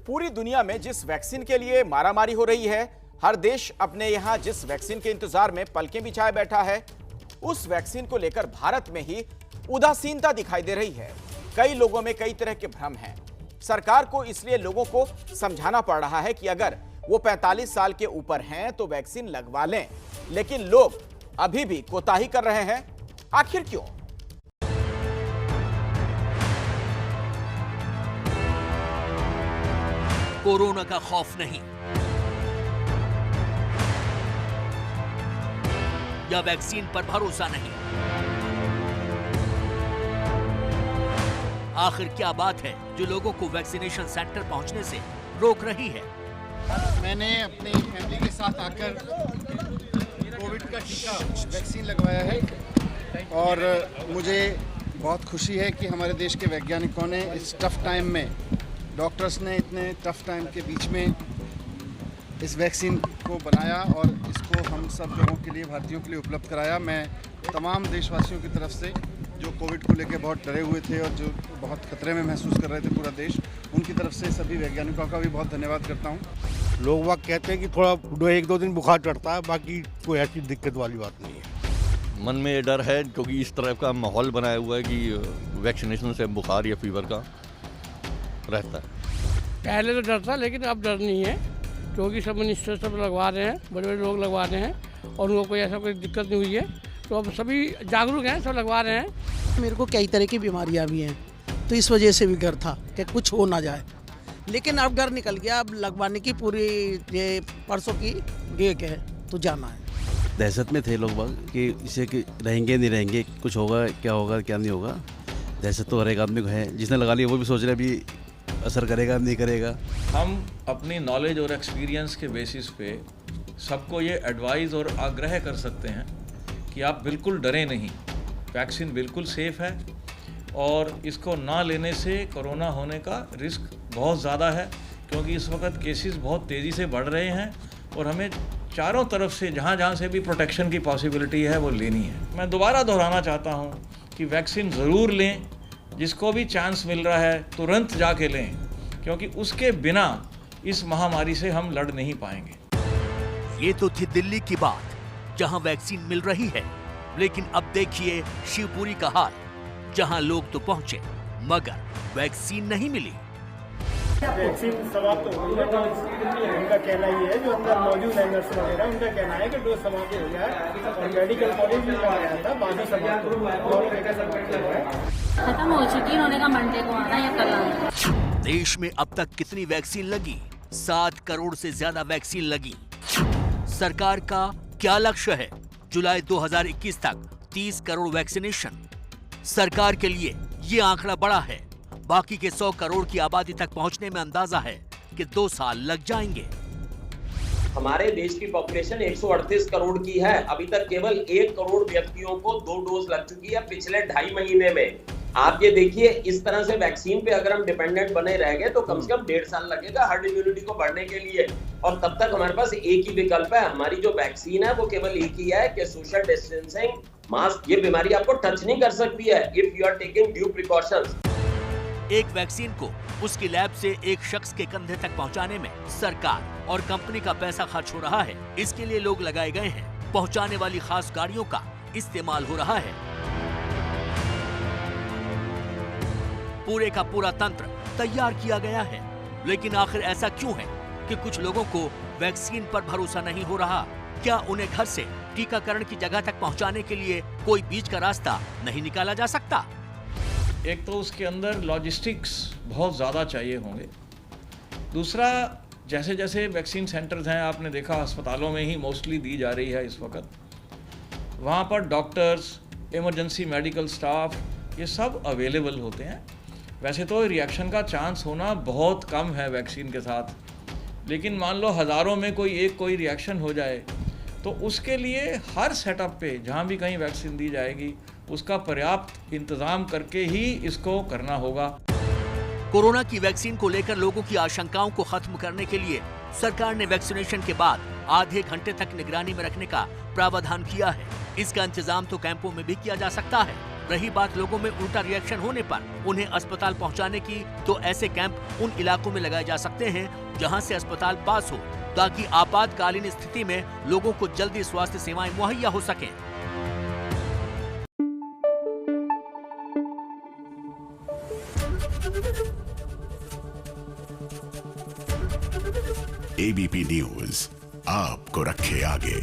पूरी दुनिया में जिस वैक्सीन के लिए मारामारी हो रही है, हर देश अपने यहां जिस वैक्सीन के इंतजार में पलकें बिछाए बैठा है, उस वैक्सीन को लेकर भारत में ही उदासीनता दिखाई दे रही है। कई लोगों में कई तरह के भ्रम हैं। सरकार को इसलिए लोगों को समझाना पड़ रहा है कि अगर वो 45 साल के ऊपर हैं तो वैक्सीन लगवा लें, लेकिन लोग अभी भी कोताही कर रहे हैं। आखिर क्यों? कोरोना का खौफ नहीं या वैक्सीन पर भरोसा नहीं, आखिर क्या बात है जो लोगों को वैक्सीनेशन सेंटर पहुंचने से रोक रही है? मैंने अपनी फैमिली के साथ आकर कोविड का टीका वैक्सीन लगवाया है और मुझे बहुत खुशी है कि हमारे देश के वैज्ञानिकों ने इस टफ टाइम में, डॉक्टर्स ने इतने टफ टाइम के बीच में इस वैक्सीन को बनाया और इसको हम सब लोगों के लिए, भारतीयों के लिए उपलब्ध कराया। मैं तमाम देशवासियों की तरफ से जो कोविड को लेकर बहुत डरे हुए थे और जो बहुत खतरे में महसूस कर रहे थे पूरा देश, उनकी तरफ से सभी वैज्ञानिकों का भी बहुत धन्यवाद करता हूँ। लोग वक्त कहते हैं कि थोड़ा 1-2 दिन बुखार चढ़ता है, बाकी कोई ऐसी दिक्कत वाली बात नहीं है। मन में ये डर है क्योंकि इस तरह का माहौल बनाया हुआ है कि वैक्सीनेशन से बुखार या फीवर का रहता है। पहले तो डर था, लेकिन अब डर नहीं है क्योंकि सब मिनिस्टर सब लगवा रहे हैं, बड़े बड़े लोग लगवा रहे हैं और उनको कोई ऐसा कोई दिक्कत नहीं हुई है, तो अब सभी जागरूक हैं, सब लगवा रहे हैं। मेरे को कई तरह की बीमारियां भी हैं, तो इस वजह से भी डर था कि कुछ हो ना जाए, लेकिन अब डर निकल गया। अब लगवाने की पूरी ये परसों की डेट है, तो जाना है। दहशत में थे लोग बाग कि इसे कि रहेंगे नहीं रहेंगे, कुछ होगा क्या नहीं होगा। दहशत तो हर एक आदमी को है, जिसने लगा लिया वो भी सोच रहे अभी असर करेगा नहीं करेगा। हम अपनी नॉलेज और एक्सपीरियंस के बेसिस पे सबको ये एडवाइस और आग्रह कर सकते हैं कि आप बिल्कुल डरें नहीं, वैक्सीन बिल्कुल सेफ़ है और इसको ना लेने से कोरोना होने का रिस्क बहुत ज़्यादा है, क्योंकि इस वक्त केसेस बहुत तेज़ी से बढ़ रहे हैं और हमें चारों तरफ से जहाँ से भी प्रोटेक्शन की पॉसिबिलिटी है वो लेनी है। मैं दोबारा दोहराना चाहता हूँ कि वैक्सीन ज़रूर लें, जिसको भी चांस मिल रहा है तुरंत जाके लें, क्योंकि उसके बिना इस महामारी से हम लड़ नहीं पाएंगे। ये तो थी दिल्ली की बात, जहां वैक्सीन मिल रही है, लेकिन अब देखिए शिवपुरी का हाल, जहां लोग तो पहुंचे मगर वैक्सीन नहीं मिली। वैक्सीन समाप्त हो गई है, उनका कहना ही है, जो अंदर मौजूद है नर्स वगैरह, उनका कहना है कि डोज समाप्त हो गया है और मेडिकल कॉलेज भी लगाया था, बाकी समाप्त हो गया, खत्म हो चुकी है। उन्होंने कहा मंडे को आना या कल आना। देश में अब तक कितनी वैक्सीन लगी? 7 करोड़ से ज्यादा वैक्सीन लगी। सरकार का क्या लक्ष्य है? जुलाई 2021 तक 30 करोड़ वैक्सीनेशन। सरकार के लिए ये आंकड़ा बड़ा है, बाकी के 100 करोड़ की आबादी तक पहुंचने में अंदाजा है कि 2 साल लग जाएंगे। हमारे देश की पॉपुलेशन 138 करोड़ की है, अभी तक केवल 1 करोड़ व्यक्तियों को 2 डोज लग चुकी है पिछले 2.5 महीने में। आप ये देखिए, इस तरह से वैक्सीन पे अगर हम डिपेंडेंट बने रह गए तो कम से कम 1.5 साल लगेगा हर्ड इम्यूनिटी को बढ़ने के लिए, और तब तक हमारे पास एक ही विकल्प है। हमारी जो वैक्सीन है वो केवल एक ही है कि सोशल डिस्टेंसिंग, मास्क, ये बीमारी आपको टच नहीं कर सकती है if you are taking due precautions. एक वैक्सीन को उसकी लैब से एक शख्स के कंधे तक पहुंचाने में सरकार और कंपनी का पैसा खर्च हो रहा है। इसके लिए लोग लगाए गए हैं, पहुंचाने वाली खास गाड़ियों का इस्तेमाल हो रहा है। पूरे का पूरा तंत्र तैयार किया गया है, लेकिन आखिर ऐसा क्यों है कि कुछ लोगों को वैक्सीन पर भरोसा नहीं हो रहा? क्या उन्हें घर से टीकाकरण की जगह तक पहुंचाने के लिए कोई बीच का रास्ता नहीं निकाला जा सकता? एक तो उसके अंदर लॉजिस्टिक्स बहुत ज़्यादा चाहिए होंगे। दूसरा, जैसे जैसे वैक्सीन सेंटर्स हैं, आपने देखा अस्पतालों में ही मोस्टली दी जा रही है इस वक्त, वहाँ पर डॉक्टर्स, इमरजेंसी मेडिकल स्टाफ, ये सब अवेलेबल होते हैं। वैसे तो रिएक्शन का चांस होना बहुत कम है वैक्सीन के साथ, लेकिन मान लो हज़ारों में कोई रिएक्शन हो जाए तो उसके लिए हर सेटअप पे जहाँ भी कहीं वैक्सीन दी जाएगी उसका पर्याप्त इंतज़ाम करके ही इसको करना होगा। कोरोना की वैक्सीन को लेकर लोगों की आशंकाओं को खत्म करने के लिए सरकार ने वैक्सीनेशन के बाद आधे घंटे तक निगरानी में रखने का प्रावधान किया है। इसका इंतजाम तो कैंपों में भी किया जा सकता है। रही बात लोगों में उल्टा रिएक्शन होने पर उन्हें अस्पताल पहुंचाने की, तो ऐसे कैंप उन इलाकों में लगाए जा सकते हैं जहां से अस्पताल पास हो, ताकि आपातकालीन स्थिति में लोगों को जल्दी स्वास्थ्य सेवाएं मुहैया हो सकें। एबीपी न्यूज आपको रखे आगे।